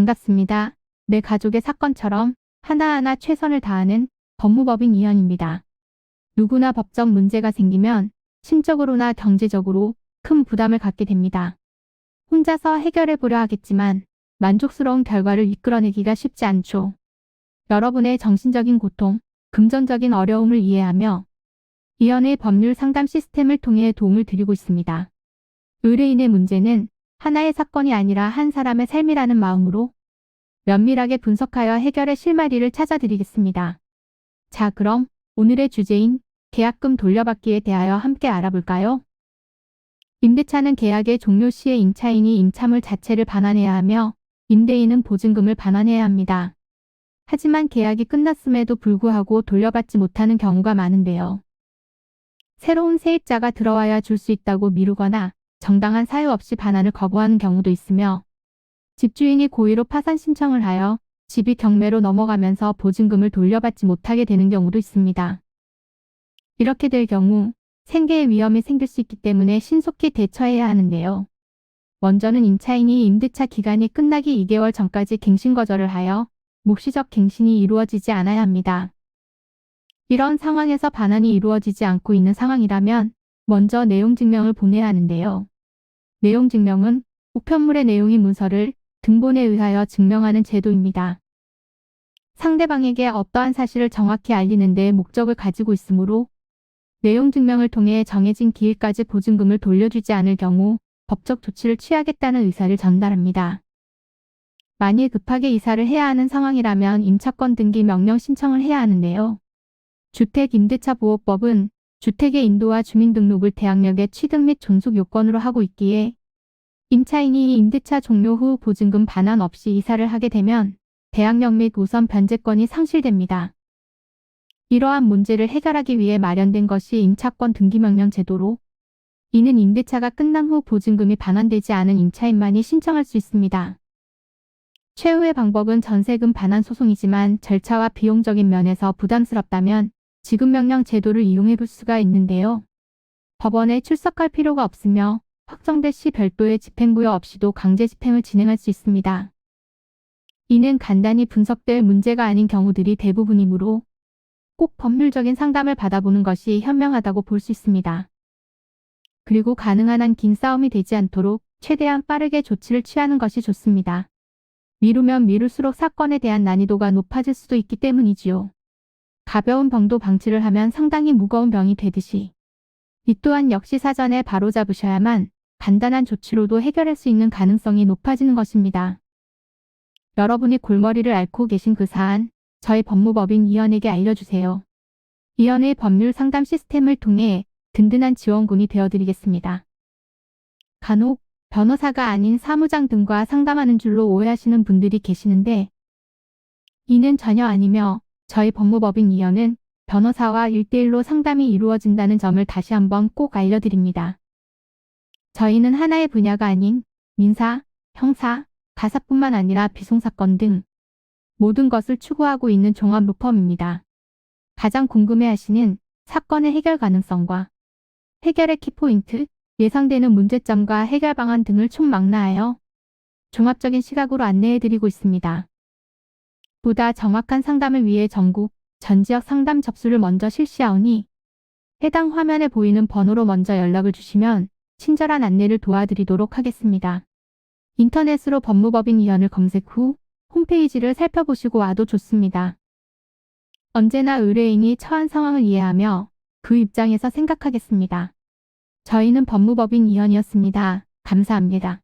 반갑습니다. 내 가족의 사건처럼 하나하나 최선을 다하는 법무법인 이현입니다. 누구나 법적 문제가 생기면 심적으로나 경제적으로 큰 부담을 갖게 됩니다. 혼자서 해결해 보려 하겠지만 만족스러운 결과를 이끌어내기가 쉽지 않죠. 여러분의 정신적인 고통, 금전적인 어려움을 이해하며 이현의 법률 상담 시스템을 통해 도움을 드리고 있습니다. 의뢰인의 문제는 하나의 사건이 아니라 한 사람의 삶이라는 마음으로 면밀하게 분석하여 해결의 실마리를 찾아드리겠습니다. 자, 그럼 오늘의 주제인 계약금 돌려받기에 대하여 함께 알아볼까요? 임대차는 계약의 종료 시에 임차인이 임차물 자체를 반환해야 하며 임대인은 보증금을 반환해야 합니다. 하지만 계약이 끝났음에도 불구하고 돌려받지 못하는 경우가 많은데요. 새로운 세입자가 들어와야 줄 수 있다고 미루거나 정당한 사유 없이 반환을 거부하는 경우도 있으며 집주인이 고의로 파산 신청을 하여 집이 경매로 넘어가면서 보증금을 돌려받지 못하게 되는 경우도 있습니다. 이렇게 될 경우 생계의 위험이 생길 수 있기 때문에 신속히 대처해야 하는데요. 먼저는 임차인이 임대차 기간이 끝나기 2개월 전까지 갱신 거절을 하여 묵시적 갱신이 이루어지지 않아야 합니다. 이런 상황에서 반환이 이루어지지 않고 있는 상황이라면 먼저 내용증명을 보내야 하는데요. 내용증명은 우편물의 내용인 문서를 등본에 의하여 증명하는 제도입니다. 상대방에게 어떠한 사실을 정확히 알리는 데 목적을 가지고 있으므로 내용증명을 통해 정해진 기일까지 보증금을 돌려주지 않을 경우 법적 조치를 취하겠다는 의사를 전달합니다. 만일 급하게 이사를 해야 하는 상황이라면 임차권 등기 명령 신청을 해야 하는데요. 주택임대차보호법은 주택의 인도와 주민등록을 대항력의 취득 및 존속 요건으로 하고 있기에 임차인이 임대차 종료 후 보증금 반환 없이 이사를 하게 되면 대항력 및 우선 변제권이 상실됩니다. 이러한 문제를 해결하기 위해 마련된 것이 임차권 등기명령 제도로 이는 임대차가 끝난 후 보증금이 반환되지 않은 임차인만이 신청할 수 있습니다. 최후의 방법은 전세금 반환 소송이지만 절차와 비용적인 면에서 부담스럽다면 지급명령 제도를 이용해 볼 수가 있는데요. 법원에 출석할 필요가 없으며 확정될 시 별도의 집행부여 없이도 강제 집행을 진행할 수 있습니다. 이는 간단히 분석될 문제가 아닌 경우들이 대부분이므로 꼭 법률적인 상담을 받아보는 것이 현명하다고 볼 수 있습니다. 그리고 가능한 한 긴 싸움이 되지 않도록 최대한 빠르게 조치를 취하는 것이 좋습니다. 미루면 미룰수록 사건에 대한 난이도가 높아질 수도 있기 때문이지요. 가벼운 병도 방치를 하면 상당히 무거운 병이 되듯이 이 또한 역시 사전에 바로잡으셔야만 간단한 조치로도 해결할 수 있는 가능성이 높아지는 것입니다. 여러분이 골머리를 앓고 계신 그 사안, 저희 법무법인 이현에게 알려주세요. 이현의 법률 상담 시스템을 통해 든든한 지원군이 되어드리겠습니다. 간혹 변호사가 아닌 사무장 등과 상담하는 줄로 오해하시는 분들이 계시는데 이는 전혀 아니며 저희 법무법인 이현은 변호사와 1대1로 상담이 이루어진다는 점을 다시 한번 꼭 알려드립니다. 저희는 하나의 분야가 아닌 민사, 형사, 가사뿐만 아니라 비송사건 등 모든 것을 추구하고 있는 종합 로펌입니다. 가장 궁금해하시는 사건의 해결 가능성과 해결의 키포인트, 예상되는 문제점과 해결 방안 등을 총망라하여 종합적인 시각으로 안내해드리고 있습니다. 보다 정확한 상담을 위해 전국, 전 지역 상담 접수를 먼저 실시하오니 해당 화면에 보이는 번호로 먼저 연락을 주시면 친절한 안내를 도와드리도록 하겠습니다. 인터넷으로 법무법인 이현을 검색 후 홈페이지를 살펴보시고 와도 좋습니다. 언제나 의뢰인이 처한 상황을 이해하며 그 입장에서 생각하겠습니다. 저희는 법무법인 이현이었습니다. 감사합니다.